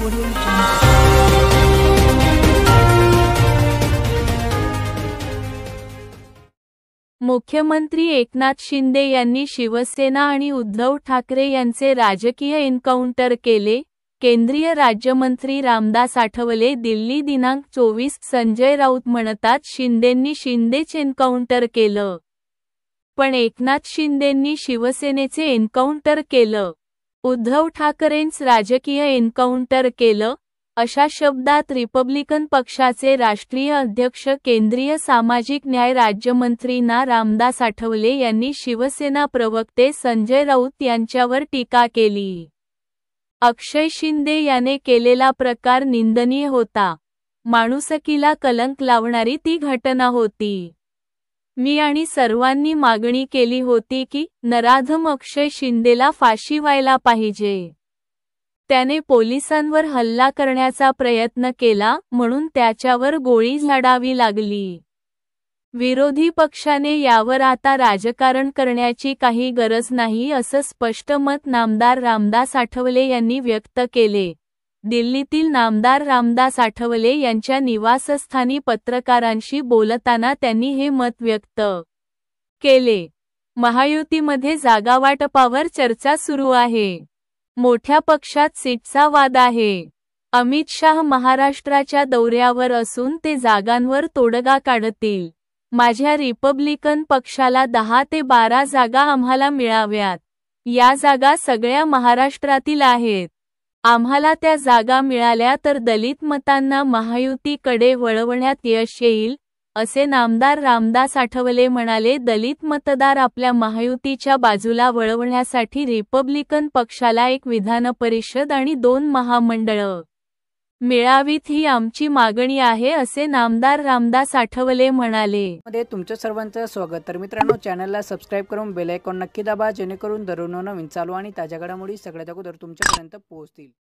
Audio Jungle. मुख्यमंत्री एकनाथ शिंदे यांनी शिवसेना आणि उद्धव ठाकरे यांचे राजकीय एन्काउंटर केले. केंद्रीय राज्यमंत्री रामदास आठवले दिल्ली दिनांक 24. संजय राऊत म्हणतात शिंदेंनी शिंदेच एन्काउंटर केलं. पण एकनाथ शिंदेंनी शिवसेनेचे एन्काउंटर केलं. उद्धव ठाकरेंच राजकीय एन्काउंटर केलं, अशा शब्दात रिपब्लिकन पक्षाचे राष्ट्रीय अध्यक्ष केंद्रीय सामाजिक न्याय राज्यमंत्री ना. रामदास आठवले यांनी शिवसेना प्रवक्ते संजय राऊत यांच्यावर टीका केली. अक्षय शिंदे याने केलेला प्रकार निंदनीय होता. माणुसकीला कलंक लावणारी ती घटना होती. मी आणि सर्वांनी मागणी केली होती की नराधम अक्षय शिंदेला फाशी व्हायला पाहिजे. त्याने पोलिसांवर हल्ला करण्याचा प्रयत्न केला म्हणून त्याच्यावर गोळी झाडावी लागली. विरोधी पक्षाने यावर आता राजकारण करण्याची काही गरज नाही असं स्पष्ट मत नामदार रामदास आठवले यांनी व्यक्त केले. दिल्लीतील नामदार रामदास आठवले यांच्या निवासस्थानी पत्रकारांशी बोलताना त्यांनी हे मत व्यक्त केले. महायुतीमध्ये जागावाटपावर चर्चा सुरू आहे. मोठ्या पक्षात सीटचा वाद आहे. अमित शाह महाराष्ट्राच्या दौऱ्यावर असून ते जागांवर तोडगा काढतील. माझ्या रिपब्लिकन पक्षाला 10 ते 12 जागा आम्हाला मिळाव्यात. या जागा सगळ्या महाराष्ट्रातील आहेत. आम्हाला त्या जागा मिळाल्या तर दलित मतांना महायुतीकडे वळवण्यात यश येईल, असे नामदार रामदास आठवले म्हणाले. दलित मतदार आपल्या महायुतीच्या बाजूला वळवण्यासाठी रिपब्लिकन पक्षाला एक विधान परिषद आणि 2 महामंडळं मिळावीत ही आमची मागणी आहे, असे नामदार रामदास आठवले म्हणाले. मध्ये तुमचं सर्वांचं स्वागत. तर मित्रांनो, चॅनलला सबस्क्राईब करून बेल आयकॉन नक्की दाबा, जेणेकरून दररोज नवीन चालू आणि ताज्या घडामोडी सगळ्यात अगोदर तुमच्यापर्यंत पोहोचतील.